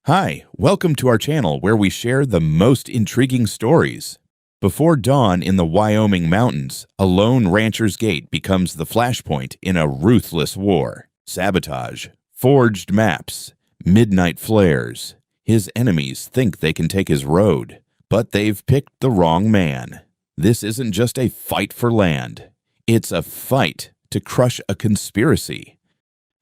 Hi, welcome to our channel where we share the most intriguing stories. Before dawn in the Wyoming mountains, a lone rancher's gate becomes the flashpoint in a ruthless war. Sabotage, forged maps, midnight flares. His enemies think they can take his road, but they've picked the wrong man. This isn't just a fight for land. It's a fight to crush a conspiracy.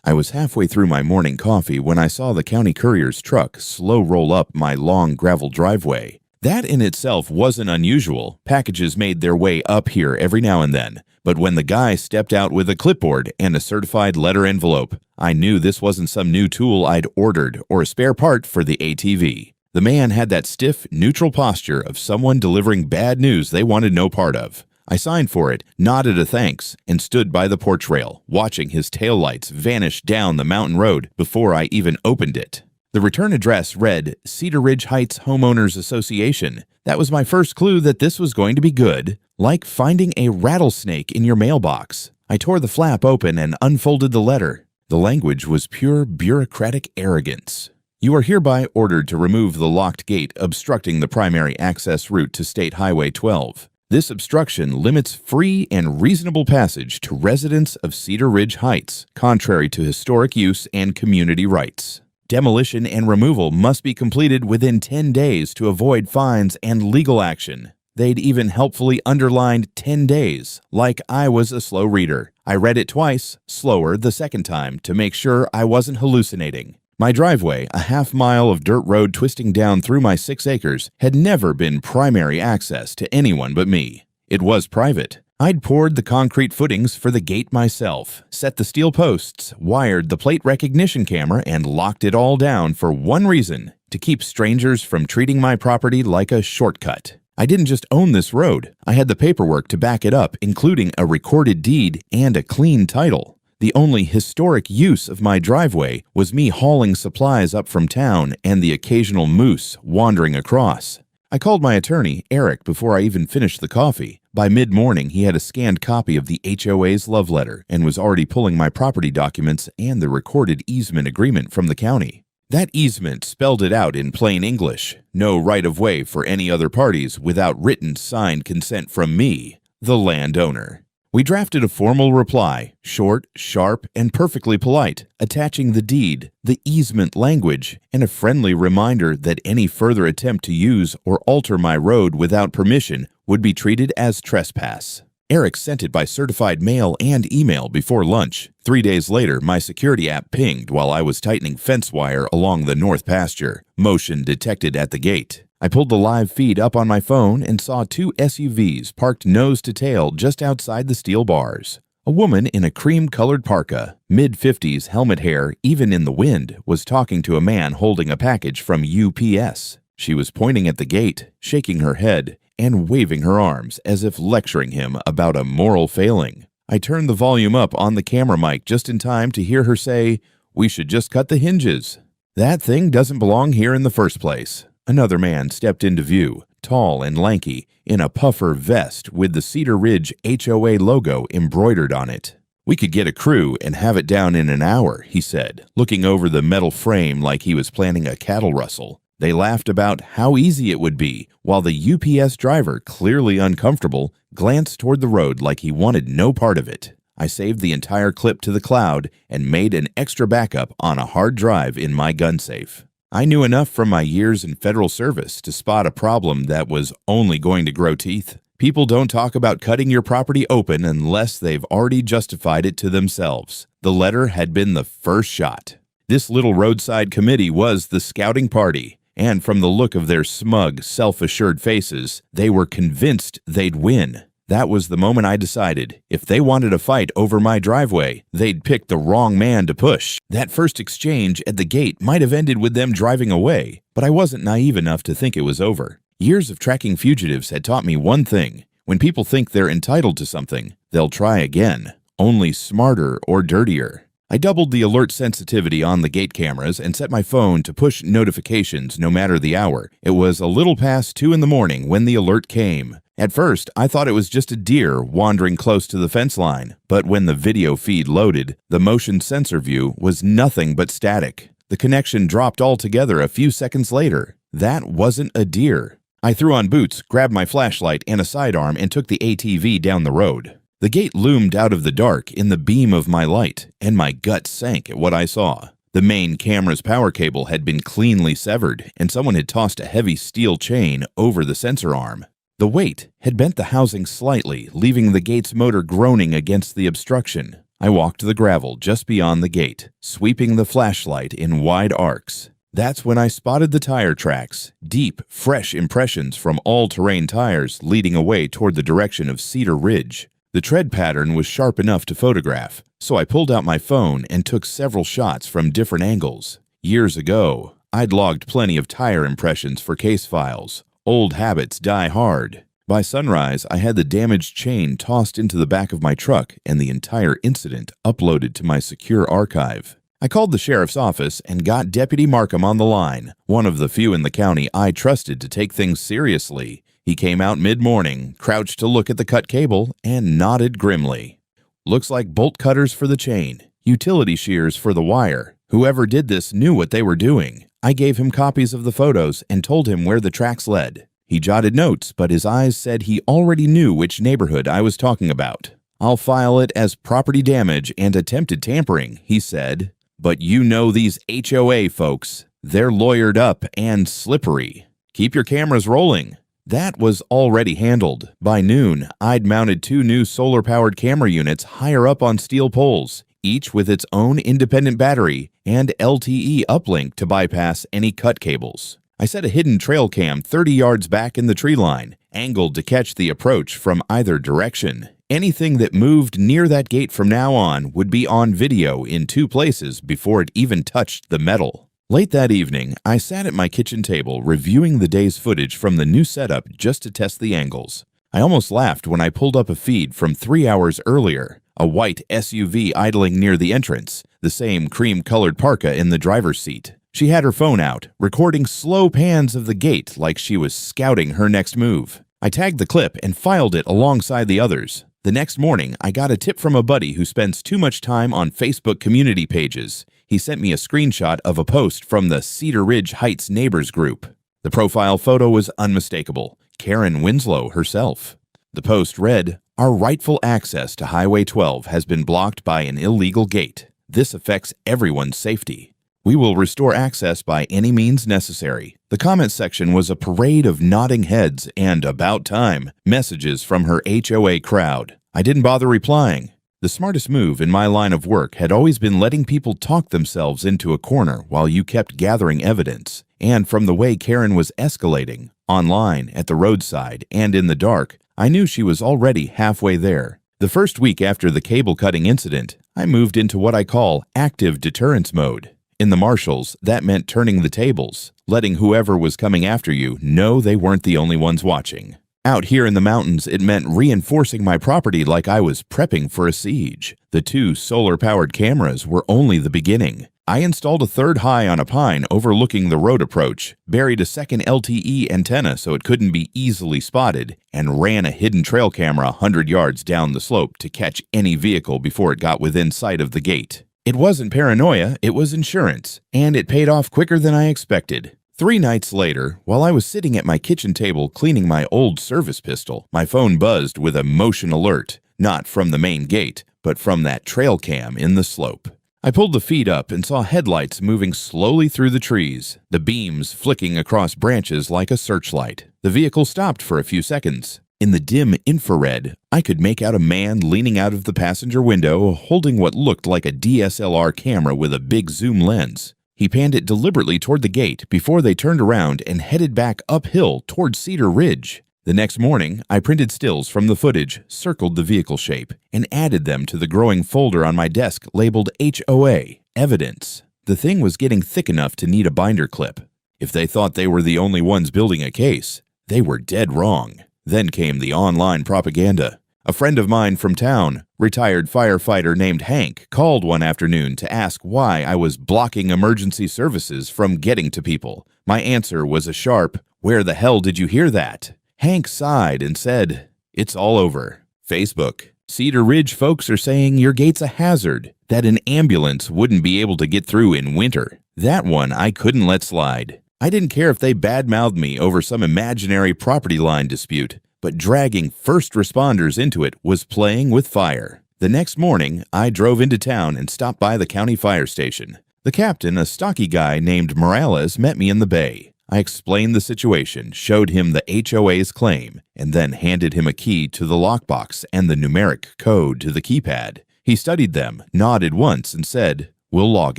I was halfway through my morning coffee when I saw the county courier's truck slow roll up my long gravel driveway. That in itself wasn't unusual. Packages made their way up here every now and then. But when the guy stepped out with a clipboard and a certified letter envelope, I knew this wasn't some new tool I'd ordered or a spare part for the ATV. The man had that stiff, neutral posture of someone delivering bad news they wanted no part of. I signed for it, nodded a thanks, and stood by the porch rail, watching his taillights vanish down the mountain road before I even opened it. The return address read Cedar Ridge Heights Homeowners Association. That was my first clue that this was going to be good, like finding a rattlesnake in your mailbox. I tore the flap open and unfolded the letter. The language was pure bureaucratic arrogance. You are hereby ordered to remove the locked gate obstructing the primary access route to State Highway 12. This obstruction limits free and reasonable passage to residents of Cedar Ridge Heights, contrary to historic use and community rights. Demolition and removal must be completed within 10 days to avoid fines and legal action. They'd even helpfully underlined 10 days, like I was a slow reader. I read it twice, slower the second time, to make sure I wasn't hallucinating. My driveway, a half-mile of dirt road twisting down through my 6 acres, had never been primary access to anyone but me. It was private. I'd poured the concrete footings for the gate myself, set the steel posts, wired the plate recognition camera, and locked it all down for one reason: to keep strangers from treating my property like a shortcut. I didn't just own this road. I had the paperwork to back it up, including a recorded deed and a clean title. The only historic use of my driveway was me hauling supplies up from town and the occasional moose wandering across. I called my attorney, Eric, before I even finished the coffee. By mid-morning, he had a scanned copy of the HOA's love letter and was already pulling my property documents and the recorded easement agreement from the county. That easement spelled it out in plain English: no right-of-way for any other parties without written signed consent from me, the landowner. We drafted a formal reply, short, sharp, and perfectly polite, attaching the deed, the easement language, and a friendly reminder that any further attempt to use or alter my road without permission would be treated as trespass. Eric sent it by certified mail and email before lunch. 3 days later, my security app pinged while I was tightening fence wire along the north pasture. Motion detected at the gate. I pulled the live feed up on my phone and saw 2 SUVs parked nose to tail just outside the steel bars. A woman in a cream-colored parka, mid-50s helmet hair even in the wind, was talking to a man holding a package from UPS. She was pointing at the gate, shaking her head, and waving her arms as if lecturing him about a moral failing. I turned the volume up on the camera mic just in time to hear her say, "We should just cut the hinges. That thing doesn't belong here in the first place." Another man stepped into view, tall and lanky, in a puffer vest with the Cedar Ridge HOA logo embroidered on it. "We could get a crew and have it down in an hour," he said, looking over the metal frame like he was planning a cattle rustle. They laughed about how easy it would be, while the UPS driver, clearly uncomfortable, glanced toward the road like he wanted no part of it. I saved the entire clip to the cloud and made an extra backup on a hard drive in my gun safe. I knew enough from my years in federal service to spot a problem that was only going to grow teeth. People don't talk about cutting your property open unless they've already justified it to themselves. The letter had been the first shot. This little roadside committee was the scouting party, and from the look of their smug, self-assured faces, they were convinced they'd win. That was the moment I decided, if they wanted a fight over my driveway, they'd picked the wrong man to push. That first exchange at the gate might have ended with them driving away, but I wasn't naive enough to think it was over. Years of tracking fugitives had taught me one thing: when people think they're entitled to something, they'll try again, only smarter or dirtier. I doubled the alert sensitivity on the gate cameras and set my phone to push notifications no matter the hour. It was a little past 2 in the morning when the alert came. At first, I thought it was just a deer wandering close to the fence line, but when the video feed loaded, the motion sensor view was nothing but static. The connection dropped altogether a few seconds later. That wasn't a deer. I threw on boots, grabbed my flashlight and a sidearm, and took the ATV down the road. The gate loomed out of the dark in the beam of my light, and my gut sank at what I saw. The main camera's power cable had been cleanly severed, and someone had tossed a heavy steel chain over the sensor arm. The weight had bent the housing slightly, leaving the gate's motor groaning against the obstruction. I walked the gravel just beyond the gate, sweeping the flashlight in wide arcs. That's when I spotted the tire tracks, deep, fresh impressions from all-terrain tires leading away toward the direction of Cedar Ridge. The tread pattern was sharp enough to photograph, so I pulled out my phone and took several shots from different angles. Years ago, I'd logged plenty of tire impressions for case files. Old habits die hard. By sunrise, I had the damaged chain tossed into the back of my truck and the entire incident uploaded to my secure archive. I called the sheriff's office and got Deputy Markham on the line, one of the few in the county I trusted to take things seriously. He came out mid-morning, crouched to look at the cut cable, and nodded grimly. Looks like bolt cutters for the chain, utility shears for the wire. Whoever did this knew what they were doing. I gave him copies of the photos and told him where the tracks led. He jotted notes, but his eyes said he already knew which neighborhood I was talking about. I'll file it as property damage and attempted tampering, he said. But you know these HOA folks. They're lawyered up and slippery. Keep your cameras rolling. That was already handled. By noon, I'd mounted 2 new solar-powered camera units higher up on steel poles, each with its own independent battery and LTE uplink to bypass any cut cables. I set a hidden trail cam 30 yards back in the tree line, angled to catch the approach from either direction. Anything that moved near that gate from now on would be on video in 2 places before it even touched the metal. Late that evening, I sat at my kitchen table reviewing the day's footage from the new setup just to test the angles. I almost laughed when I pulled up a feed from 3 hours earlier, a white SUV idling near the entrance, the same cream-colored parka in the driver's seat. She had her phone out, recording slow pans of the gate like she was scouting her next move. I tagged the clip and filed it alongside the others. The next morning, I got a tip from a buddy who spends too much time on Facebook community pages. He sent me a screenshot of a post from the Cedar Ridge Heights Neighbors group. The profile photo was unmistakable, Karen Winslow herself. The post read, "Our rightful access to Highway 12 has been blocked by an illegal gate. This affects everyone's safety. We will restore access by any means necessary." The comment section was a parade of nodding heads and, about time, messages from her HOA crowd. I didn't bother replying. The smartest move in my line of work had always been letting people talk themselves into a corner while you kept gathering evidence. And from the way Karen was escalating, online, at the roadside, and in the dark, I knew she was already halfway there. The first week after the cable-cutting incident, I moved into what I call active deterrence mode. In the marshals, that meant turning the tables, letting whoever was coming after you know they weren't the only ones watching. Out here in the mountains, it meant reinforcing my property like I was prepping for a siege. The 2 solar-powered cameras were only the beginning. I installed a third high on a pine overlooking the road approach, buried a second LTE antenna so it couldn't be easily spotted, and ran a hidden trail camera 100 yards down the slope to catch any vehicle before it got within sight of the gate. It wasn't paranoia, it was insurance, and it paid off quicker than I expected. 3 nights later, while I was sitting at my kitchen table cleaning my old service pistol, my phone buzzed with a motion alert, not from the main gate, but from that trail cam in the slope. I pulled the feed up and saw headlights moving slowly through the trees, the beams flicking across branches like a searchlight. The vehicle stopped for a few seconds. In the dim infrared, I could make out a man leaning out of the passenger window holding what looked like a DSLR camera with a big zoom lens. He panned it deliberately toward the gate before they turned around and headed back uphill toward Cedar Ridge. The next morning, I printed stills from the footage, circled the vehicle shape, and added them to the growing folder on my desk labeled HOA, Evidence. The thing was getting thick enough to need a binder clip. If they thought they were the only ones building a case, they were dead wrong. Then came the online propaganda. A friend of mine from town, retired firefighter named Hank, called one afternoon to ask why I was blocking emergency services from getting to people. My answer was a sharp, "Where the hell did you hear that?" Hank sighed and said, "It's all over. Facebook. Cedar Ridge folks are saying your gate's a hazard, that an ambulance wouldn't be able to get through in winter. That one I couldn't let slide. I didn't care if they badmouthed me over some imaginary property line dispute, but dragging first responders into it was playing with fire. The next morning, I drove into town and stopped by the county fire station. The captain, a stocky guy named Morales, met me in the bay. I explained the situation, showed him the HOA's claim, and then handed him a key to the lockbox and the numeric code to the keypad. He studied them, nodded once, and said, "We'll log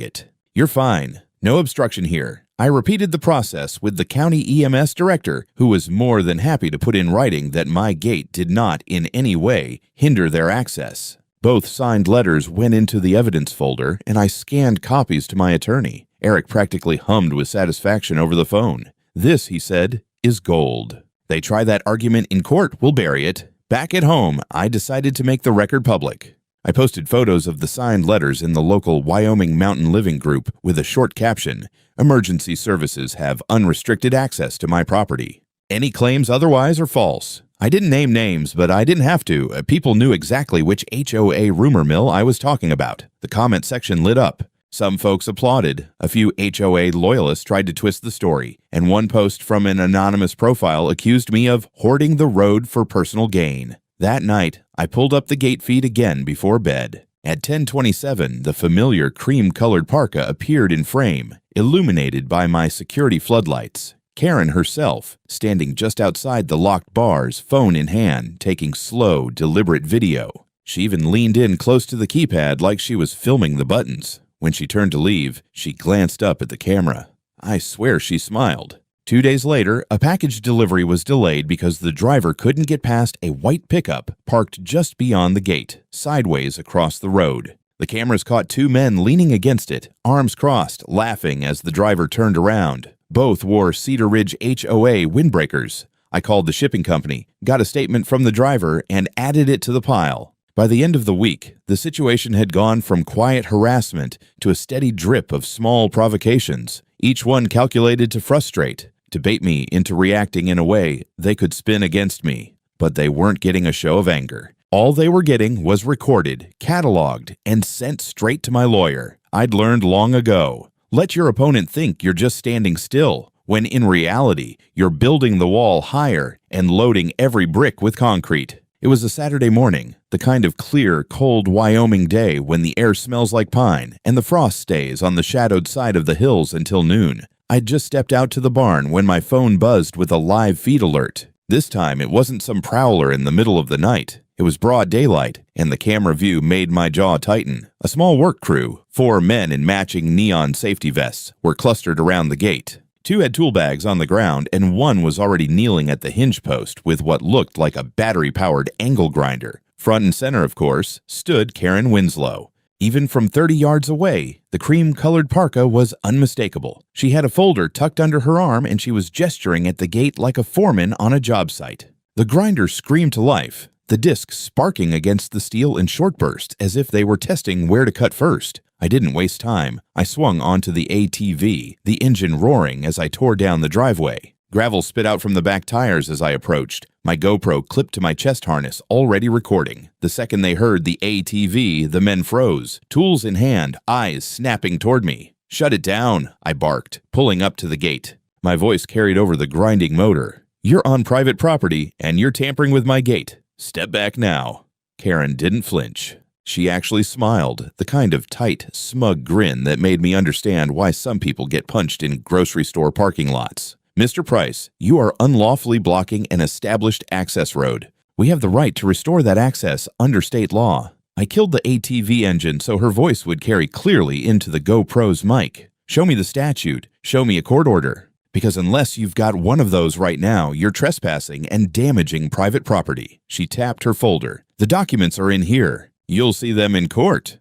it. You're fine. No obstruction here." I repeated the process with the county EMS director, who was more than happy to put in writing that my gate did not in any way hinder their access. Both signed letters went into the evidence folder, and I scanned copies to my attorney. Eric practically hummed with satisfaction over the phone. "This," he said, "is gold. They try that argument in court, we'll bury it." Back at home, I decided to make the record public. I posted photos of the signed letters in the local Wyoming Mountain Living group with a short caption, "Emergency services have unrestricted access to my property. Any claims otherwise are false." I didn't name names, but I didn't have to. People knew exactly which HOA rumor mill I was talking about. The comment section lit up. Some folks applauded. A few HOA loyalists tried to twist the story, and one post from an anonymous profile accused me of hoarding the road for personal gain. That night, I pulled up the gate feed again before bed. At 10:27, the familiar cream-colored parka appeared in frame, illuminated by my security floodlights. Karen herself, standing just outside the locked bars, phone in hand, taking slow, deliberate video. She even leaned in close to the keypad like she was filming the buttons. When she turned to leave, she glanced up at the camera. I swear she smiled. 2 days later, a package delivery was delayed because the driver couldn't get past a white pickup parked just beyond the gate, sideways across the road. The cameras caught two men leaning against it, arms crossed, laughing as the driver turned around. Both wore Cedar Ridge HOA windbreakers. I called the shipping company, got a statement from the driver, and added it to the pile. By the end of the week, the situation had gone from quiet harassment to a steady drip of small provocations, each one calculated to frustrate, to bait me into reacting in a way they could spin against me. But they weren't getting a show of anger. All they were getting was recorded, cataloged, and sent straight to my lawyer. I'd learned long ago. Let your opponent think you're just standing still, when in reality, you're building the wall higher and loading every brick with concrete. It was a Saturday morning, the kind of clear, cold Wyoming day when the air smells like pine and the frost stays on the shadowed side of the hills until noon. I'd just stepped out to the barn when my phone buzzed with a live feed alert. This time, it wasn't some prowler in the middle of the night. It was broad daylight, and the camera view made my jaw tighten. A small work crew, 4 men in matching neon safety vests, were clustered around the gate. 2 had tool bags on the ground, and 1 was already kneeling at the hinge post with what looked like a battery-powered angle grinder. Front and center, of course, stood Karen Winslow. Even from 30 yards away, the cream-colored parka was unmistakable. She had a folder tucked under her arm, and she was gesturing at the gate like a foreman on a job site. The grinder screamed to life, the disc sparking against the steel in short bursts as if they were testing where to cut first. I didn't waste time. I swung onto the ATV, the engine roaring as I tore down the driveway. Gravel spit out from the back tires as I approached. My GoPro clipped to my chest harness, already recording. The second they heard the ATV, the men froze, tools in hand, eyes snapping toward me. "Shut it down," I barked, pulling up to the gate. My voice carried over the grinding motor. "You're on private property, and you're tampering with my gate. Step back now." Karen didn't flinch. She actually smiled, the kind of tight, smug grin that made me understand why some people get punched in grocery store parking lots. "Mr. Price, you are unlawfully blocking an established access road. We have the right to restore that access under state law." I killed the ATV engine so her voice would carry clearly into the GoPro's mic. "Show me the statute. Show me a court order. Because unless you've got one of those right now, you're trespassing and damaging private property." She tapped her folder. "The documents are in here. You'll see them in court."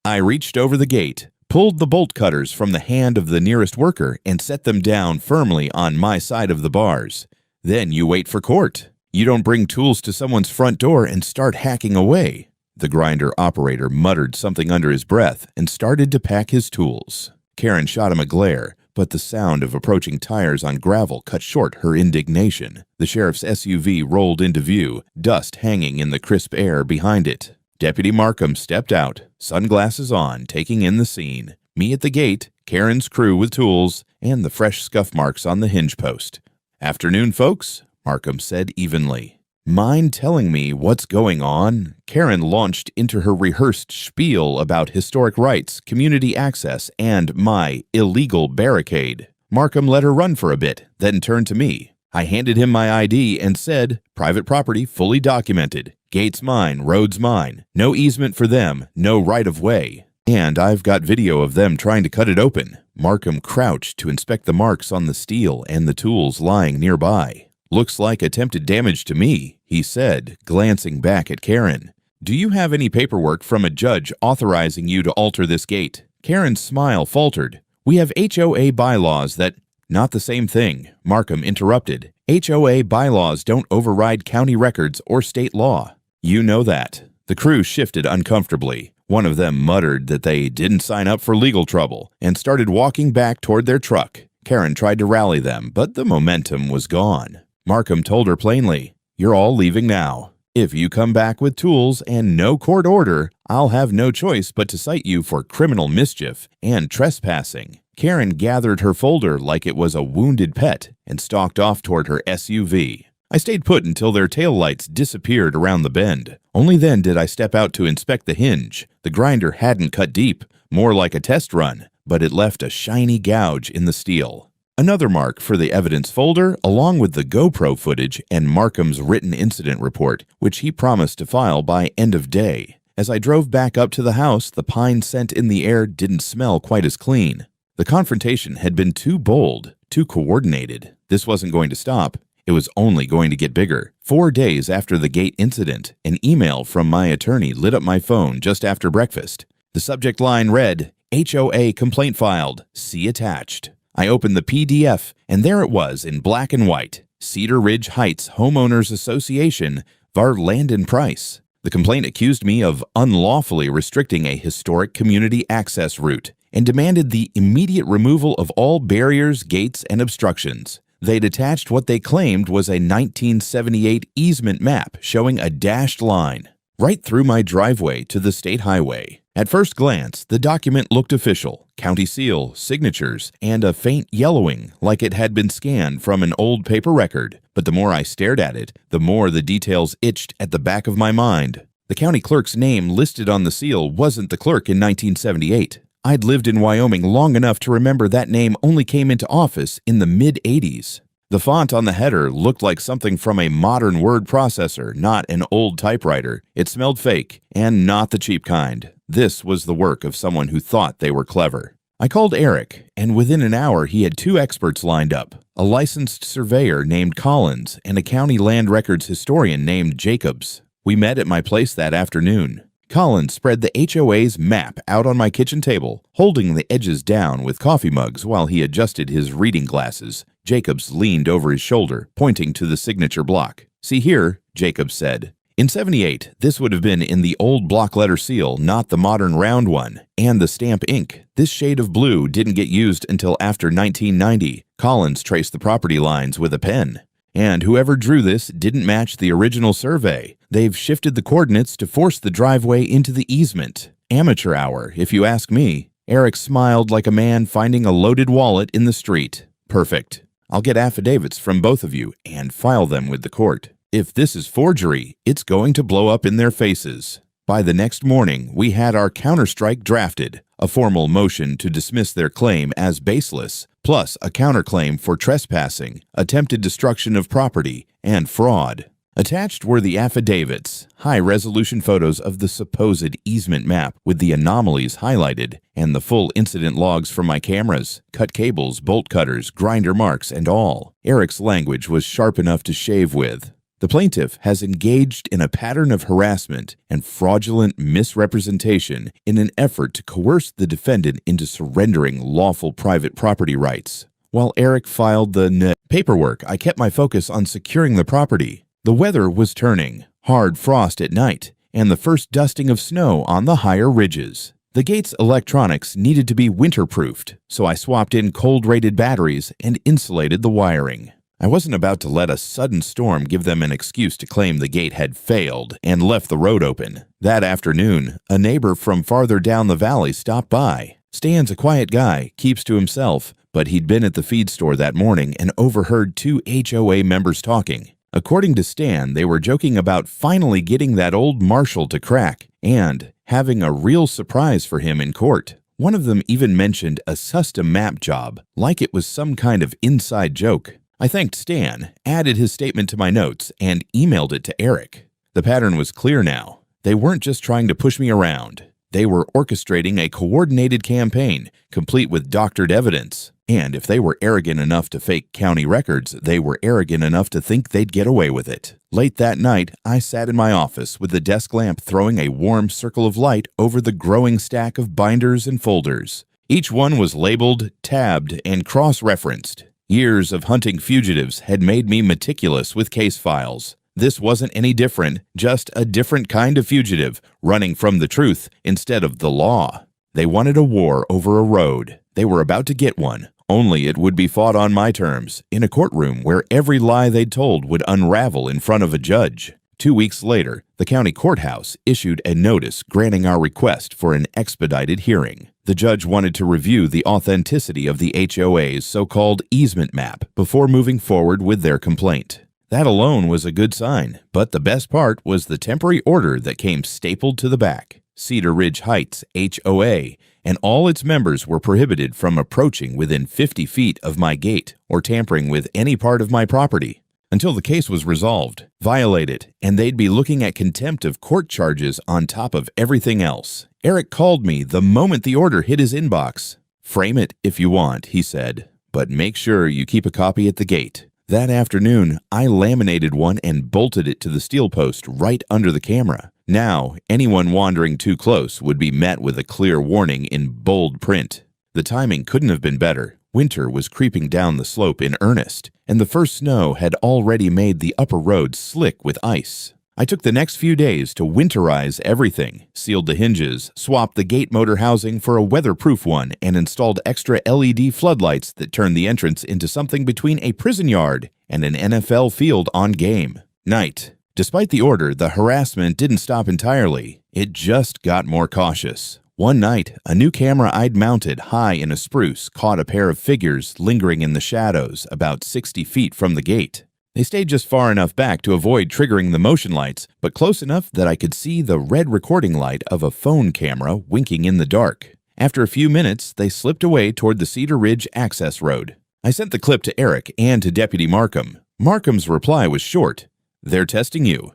I reached over the gate, pulled the bolt cutters from the hand of the nearest worker, and set them down firmly on my side of the bars. Then you wait for court. You don't bring tools to someone's front door and start hacking away. The grinder operator muttered something under his breath and started to pack his tools. Karen shot him a glare, but the sound of approaching tires on gravel cut short her indignation. The sheriff's SUV rolled into view, dust hanging in the crisp air behind it. Deputy Markham stepped out, sunglasses on, taking in the scene. Me at the gate, Karen's crew with tools, and the fresh scuff marks on the hinge post. "Afternoon, folks," Markham said evenly. "Mind telling me what's going on?" Karen launched into her rehearsed spiel about historic rights, community access, and my illegal barricade. Markham let her run for a bit, then turned to me. I handed him my ID and said, "Private property fully documented. Gates mine, roads mine. No easement for them, no right-of-way. And I've got video of them trying to cut it open." Markham crouched to inspect the marks on the steel and the tools lying nearby. "Looks like attempted damage to me," he said, glancing back at Karen. "Do you have any paperwork from a judge authorizing you to alter this gate?" Karen's smile faltered. "We have HOA bylaws that—" "Not the same thing," Markham interrupted. "HOA bylaws don't override county records or state law. You know that." The crew shifted uncomfortably. One of them muttered that they didn't sign up for legal trouble and started walking back toward their truck. Karen tried to rally them, but the momentum was gone. Markham told her plainly, "You're all leaving now. If you come back with tools and no court order, I'll have no choice but to cite you for criminal mischief and trespassing." Karen gathered her folder like it was a wounded pet and stalked off toward her SUV. I stayed put until their taillights disappeared around the bend. Only then did I step out to inspect the hinge. The grinder hadn't cut deep, more like a test run, but it left a shiny gouge in the steel. Another mark for the evidence folder, along with the GoPro footage and Markham's written incident report, which he promised to file by end of day. As I drove back up to the house, the pine scent in the air didn't smell quite as clean. The confrontation had been too bold, too coordinated. This wasn't going to stop. It was only going to get bigger. 4 days after the gate incident, an email from my attorney lit up my phone just after breakfast. The subject line read, "HOA complaint filed. See attached." I opened the PDF, and there it was in black and white. Cedar Ridge Heights Homeowners Association, var Landon Price. The complaint accused me of unlawfully restricting a historic community access route and demanded the immediate removal of all barriers, gates, and obstructions. They'd attached what they claimed was a 1978 easement map showing a dashed line right through my driveway to the state highway. At first glance, the document looked official. County seal, signatures, and a faint yellowing like it had been scanned from an old paper record. But the more I stared at it, the more the details itched at the back of my mind. The county clerk's name listed on the seal wasn't the clerk in 1978. I'd lived in Wyoming long enough to remember that name only came into office in the mid-'80s. The font on the header looked like something from a modern word processor, not an old typewriter. It smelled fake, and not the cheap kind. This was the work of someone who thought they were clever. I called Eric, and within an hour he had 2 experts lined up, a licensed surveyor named Collins and a county land records historian named Jacobs. We met at my place that afternoon. Collins spread the HOA's map out on my kitchen table, holding the edges down with coffee mugs while he adjusted his reading glasses. Jacobs leaned over his shoulder, pointing to the signature block. "See here," Jacobs said. In '78, this would have been in the old block letter seal, not the modern round one, and the stamp ink. This shade of blue didn't get used until after 1990. Collins traced the property lines with a pen. And whoever drew this didn't match the original survey. They've shifted the coordinates to force the driveway into the easement. Amateur hour, if you ask me. Eric smiled like a man finding a loaded wallet in the street. "Perfect. I'll get affidavits from both of you and file them with the court. If this is forgery, it's going to blow up in their faces." By the next morning, we had our counterstrike drafted, a formal motion to dismiss their claim as baseless, plus a counterclaim for trespassing, attempted destruction of property, and fraud. Attached were the affidavits, high-resolution photos of the supposed easement map with the anomalies highlighted, and the full incident logs from my cameras, cut cables, bolt cutters, grinder marks, and all. Eric's language was sharp enough to shave with. The plaintiff has engaged in a pattern of harassment and fraudulent misrepresentation in an effort to coerce the defendant into surrendering lawful private property rights. While Eric filed the paperwork, I kept my focus on securing the property. The weather was turning, hard frost at night, and the first dusting of snow on the higher ridges. The gate's electronics needed to be winterproofed, so I swapped in cold-rated batteries and insulated the wiring. I wasn't about to let a sudden storm give them an excuse to claim the gate had failed and left the road open. That afternoon, a neighbor from farther down the valley stopped by. Stan's a quiet guy, keeps to himself, but he'd been at the feed store that morning and overheard two HOA members talking. According to Stan, they were joking about finally getting that old marshal to crack and having a real surprise for him in court. One of them even mentioned a custom map job, like it was some kind of inside joke. I thanked Stan, added his statement to my notes, and emailed it to Eric. The pattern was clear now. They weren't just trying to push me around. They were orchestrating a coordinated campaign, complete with doctored evidence. And if they were arrogant enough to fake county records, they were arrogant enough to think they'd get away with it. Late that night, I sat in my office with the desk lamp throwing a warm circle of light over the growing stack of binders and folders. Each one was labeled, tabbed, and cross-referenced. Years of hunting fugitives had made me meticulous with case files. This wasn't any different, just a different kind of fugitive, running from the truth instead of the law. They wanted a war over a road. They were about to get one, only it would be fought on my terms, in a courtroom where every lie they'd told would unravel in front of a judge. 2 weeks later, the county courthouse issued a notice granting our request for an expedited hearing. The judge wanted to review the authenticity of the HOA's so-called easement map before moving forward with their complaint. That alone was a good sign, but the best part was the temporary order that came stapled to the back. Cedar Ridge Heights HOA and all its members were prohibited from approaching within 50 feet of my gate or tampering with any part of my property until the case was resolved. Violate it, and they'd be looking at contempt of court charges on top of everything else. Eric called me the moment the order hit his inbox. "Frame it if you want," he said, "but make sure you keep a copy at the gate." That afternoon, I laminated one and bolted it to the steel post right under the camera. Now, anyone wandering too close would be met with a clear warning in bold print. The timing couldn't have been better. Winter was creeping down the slope in earnest, and the first snow had already made the upper road slick with ice. I took the next few days to winterize everything, sealed the hinges, swapped the gate motor housing for a weatherproof one, and installed extra LED floodlights that turned the entrance into something between a prison yard and an NFL field on game night. Despite the order, the harassment didn't stop entirely. It just got more cautious. One night, a new camera I'd mounted high in a spruce caught a pair of figures lingering in the shadows about 60 feet from the gate. They stayed just far enough back to avoid triggering the motion lights, but close enough that I could see the red recording light of a phone camera winking in the dark. After a few minutes, they slipped away toward the Cedar Ridge access road. I sent the clip to Eric and to Deputy Markham. Markham's reply was short. "They're testing you.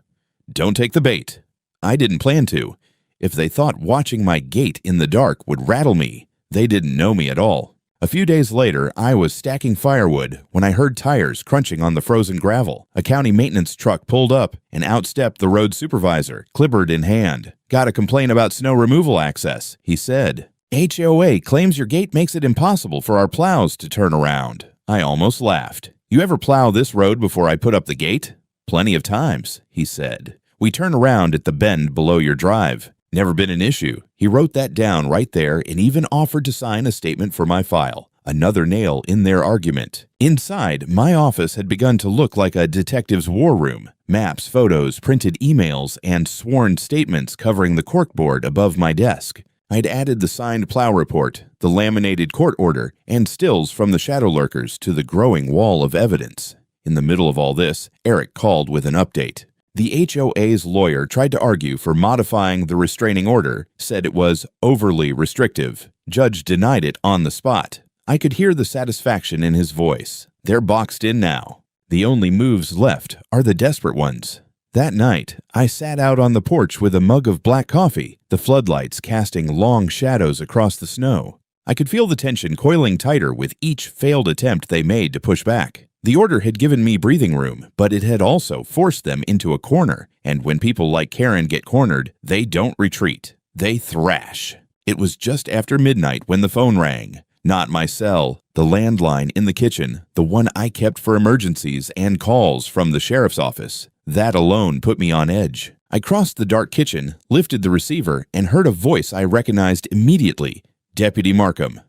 Don't take the bait." I didn't plan to. If they thought watching my gate in the dark would rattle me, they didn't know me at all. A few days later, I was stacking firewood when I heard tires crunching on the frozen gravel. A county maintenance truck pulled up, and out stepped the road supervisor, clipboard in hand. "Got a complaint about snow removal access," he said. "HOA claims your gate makes it impossible for our plows to turn around." I almost laughed. "You ever plow this road before I put up the gate?" "Plenty of times," he said. "We turn around at the bend below your drive." Never been an issue. He wrote that down right there and even offered to sign a statement for my file. Another nail in their argument. Inside, my office had begun to look like a detective's war room. Maps, photos, printed emails, and sworn statements covering the corkboard above my desk. I'd added the signed plow report, the laminated court order, and stills from the shadow lurkers to the growing wall of evidence. In the middle of all this, Eric called with an update. The HOA's lawyer tried to argue for modifying the restraining order, said it was overly restrictive. Judge denied it on the spot. I could hear the satisfaction in his voice. They're boxed in now. The only moves left are the desperate ones. That night, I sat out on the porch with a mug of black coffee, the floodlights casting long shadows across the snow. I could feel the tension coiling tighter with each failed attempt they made to push back. The order had given me breathing room, but it had also forced them into a corner, and when people like Karen get cornered, they don't retreat. They thrash. It was just after midnight when the phone rang. Not my cell, the landline in the kitchen, the one I kept for emergencies and calls from the sheriff's office. That alone put me on edge. I crossed the dark kitchen, lifted the receiver, and heard a voice I recognized immediately. Deputy Markham.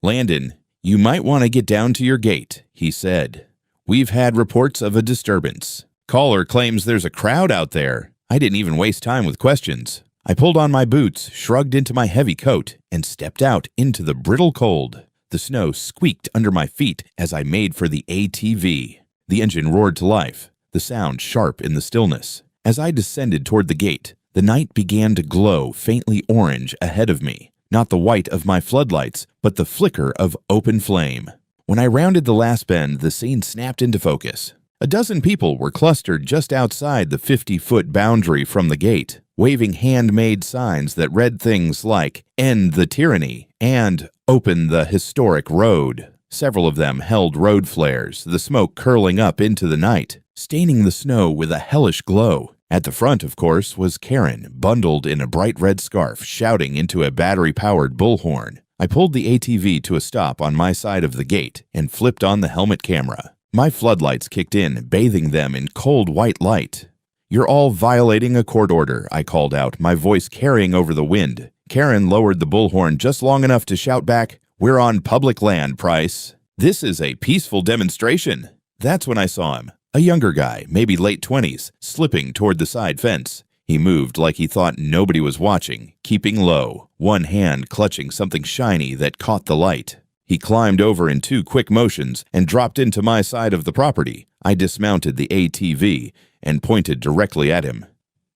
"Landon, you might want to get down to your gate," he said. "We've had reports of a disturbance. Caller claims there's a crowd out there." I didn't even waste time with questions. I pulled on my boots, shrugged into my heavy coat, and stepped out into the brittle cold. The snow squeaked under my feet as I made for the ATV. The engine roared to life, the sound sharp in the stillness. As I descended toward the gate, the night began to glow faintly orange ahead of me. Not the white of my floodlights, but the flicker of open flame. When I rounded the last bend, the scene snapped into focus. A dozen people were clustered just outside the 50-foot boundary from the gate, waving handmade signs that read things like, "End the tyranny," and "Open the historic road." Several of them held road flares, the smoke curling up into the night, staining the snow with a hellish glow. At the front, of course, was Karen, bundled in a bright red scarf, shouting into a battery-powered bullhorn. I pulled the ATV to a stop on my side of the gate and flipped on the helmet camera. My floodlights kicked in, bathing them in cold white light. "You're all violating a court order," I called out, my voice carrying over the wind. Karen lowered the bullhorn just long enough to shout back, "We're on public land, Price." "This is a peaceful demonstration." That's when I saw him. A younger guy, maybe late 20s, slipping toward the side fence. He moved like he thought nobody was watching, keeping low, one hand clutching something shiny that caught the light. He climbed over in 2 quick motions and dropped into my side of the property. I dismounted the ATV and pointed directly at him.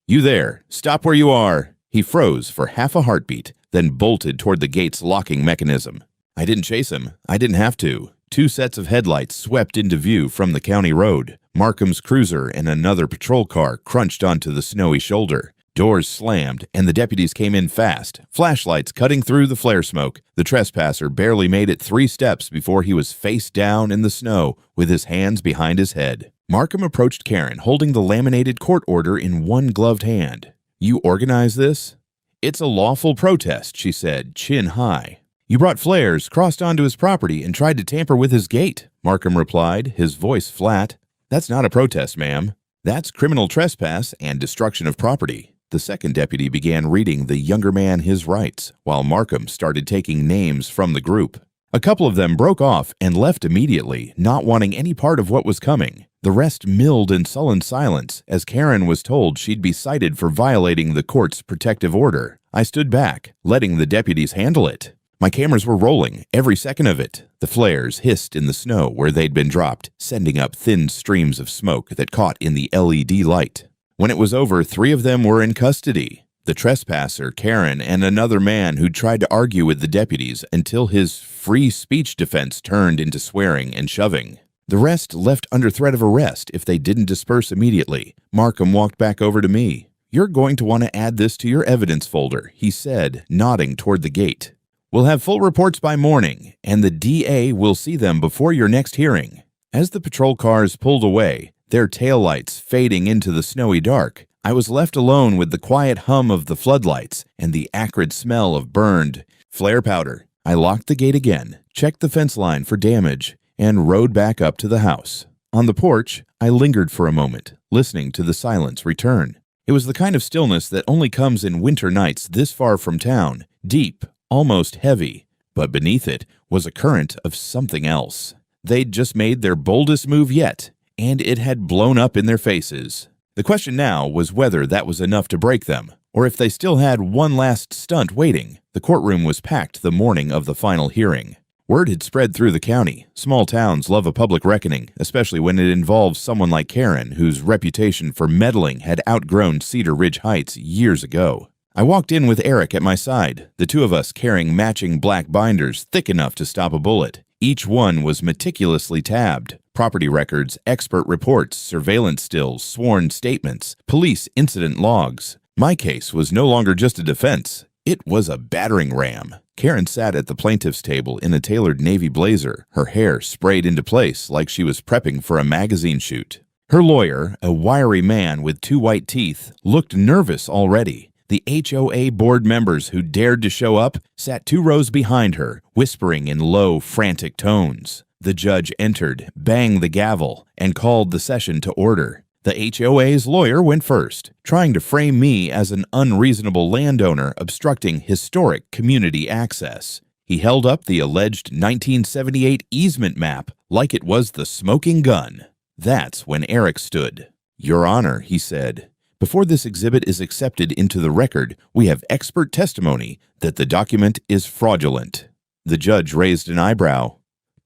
"You there, stop where you are." He froze for half a heartbeat, then bolted toward the gate's locking mechanism. I didn't chase him. I didn't have to. 2 sets of headlights swept into view from the county road. Markham's cruiser and another patrol car crunched onto the snowy shoulder. Doors slammed, and the deputies came in fast, flashlights cutting through the flare smoke. The trespasser barely made it 3 steps before he was face down in the snow with his hands behind his head. Markham approached Karen, holding the laminated court order in one gloved hand. "You organize this?" "It's a lawful protest," she said, chin high. "You brought flares, crossed onto his property, and tried to tamper with his gate," Markham replied, his voice flat. "That's not a protest, ma'am. That's criminal trespass and destruction of property." The second deputy began reading the younger man his rights, while Markham started taking names from the group. A couple of them broke off and left immediately, not wanting any part of what was coming. The rest milled in sullen silence, as Karen was told she'd be cited for violating the court's protective order. I stood back, letting the deputies handle it. My cameras were rolling, every second of it. The flares hissed in the snow where they'd been dropped, sending up thin streams of smoke that caught in the LED light. When it was over, 3 of them were in custody. The trespasser, Karen, and another man who'd tried to argue with the deputies until his free speech defense turned into swearing and shoving. The rest left under threat of arrest if they didn't disperse immediately. Markham walked back over to me. "You're going to want to add this to your evidence folder," he said, nodding toward the gate. "We'll have full reports by morning, and the DA will see them before your next hearing." As the patrol cars pulled away, their taillights fading into the snowy dark, I was left alone with the quiet hum of the floodlights and the acrid smell of burned flare powder. I locked the gate again, checked the fence line for damage, and rode back up to the house. On the porch, I lingered for a moment, listening to the silence return. It was the kind of stillness that only comes in winter nights this far from town, deep, almost heavy, but beneath it was a current of something else. They'd just made their boldest move yet, and it had blown up in their faces. The question now was whether that was enough to break them, or if they still had one last stunt waiting. The courtroom was packed the morning of the final hearing. Word had spread through the county. Small towns love a public reckoning, especially when it involves someone like Karen, whose reputation for meddling had outgrown Cedar Ridge Heights years ago. I walked in with Eric at my side, the 2 of us carrying matching black binders thick enough to stop a bullet. Each one was meticulously tabbed. Property records, expert reports, surveillance stills, sworn statements, police incident logs. My case was no longer just a defense. It was a battering ram. Karen sat at the plaintiff's table in a tailored navy blazer, her hair sprayed into place like she was prepping for a magazine shoot. Her lawyer, a wiry man with 2 white teeth, looked nervous already. The HOA board members who dared to show up sat 2 rows behind her, whispering in low, frantic tones. The judge entered, banged the gavel, and called the session to order. The HOA's lawyer went first, trying to frame me as an unreasonable landowner obstructing historic community access. He held up the alleged 1978 easement map like it was the smoking gun. That's when Eric stood. "Your Honor," he said, Before this exhibit is accepted into the record, we have expert testimony that the document is fraudulent." The judge raised an eyebrow.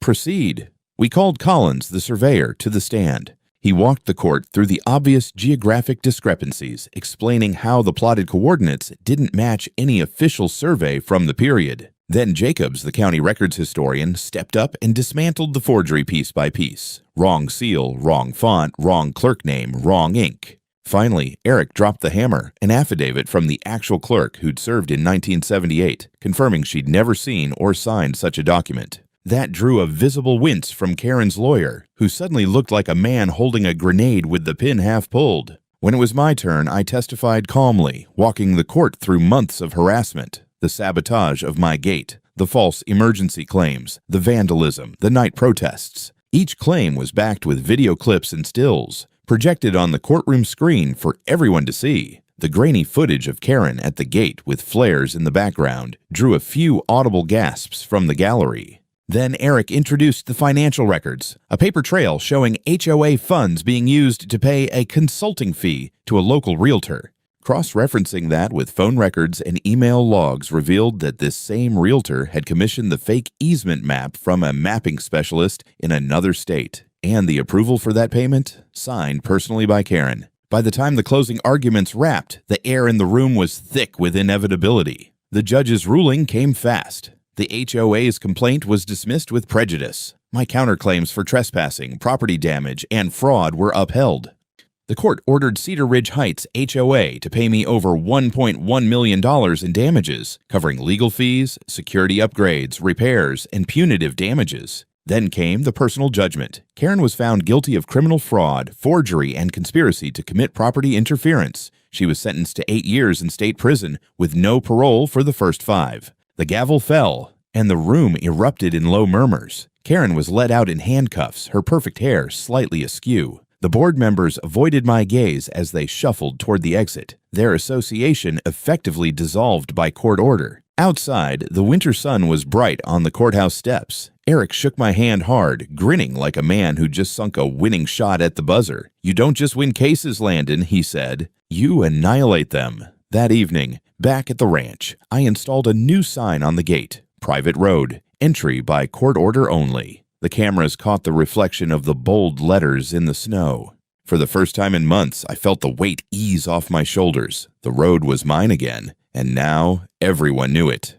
"Proceed." We called Collins, the surveyor, to the stand. He walked the court through the obvious geographic discrepancies, explaining how the plotted coordinates didn't match any official survey from the period. Then Jacobs, the county records historian, stepped up and dismantled the forgery piece by piece. Wrong seal, wrong font, wrong clerk name, wrong ink. Finally, Eric dropped the hammer, an affidavit from the actual clerk who'd served in 1978, confirming she'd never seen or signed such a document. That drew a visible wince from Karen's lawyer, who suddenly looked like a man holding a grenade with the pin half pulled. When it was my turn, I testified calmly, walking the court through months of harassment, the sabotage of my gate, the false emergency claims, the vandalism, the night protests. Each claim was backed with video clips and stills, projected on the courtroom screen for everyone to see. The grainy footage of Karen at the gate with flares in the background drew a few audible gasps from the gallery. Then Eric introduced the financial records, a paper trail showing HOA funds being used to pay a consulting fee to a local realtor. Cross-referencing that with phone records and email logs revealed that this same realtor had commissioned the fake easement map from a mapping specialist in another state, and the approval for that payment signed personally by Karen. By the time the closing arguments wrapped, the air in the room was thick with inevitability. The judge's ruling came fast. The HOA's complaint was dismissed with prejudice. My counterclaims for trespassing, property damage, and fraud were upheld. The court ordered Cedar Ridge Heights HOA to pay me over $1.1 million in damages, covering legal fees, security upgrades, repairs, and punitive damages. Then came the personal judgment. Karen was found guilty of criminal fraud, forgery, and conspiracy to commit property interference. She was sentenced to 8 years in state prison with no parole for the first 5. The gavel fell, and the room erupted in low murmurs. Karen was led out in handcuffs, her perfect hair slightly askew. The board members avoided my gaze as they shuffled toward the exit, their association effectively dissolved by court order. Outside, the winter sun was bright on the courthouse steps. Eric shook my hand hard, grinning like a man who just sunk a winning shot at the buzzer. "You don't just win cases, Landon," he said. "You annihilate them." That evening, back at the ranch, I installed a new sign on the gate, "Private Road, entry by court order only." The cameras caught the reflection of the bold letters in the snow. For the first time in months, I felt the weight ease off my shoulders. The road was mine again, and now everyone knew it.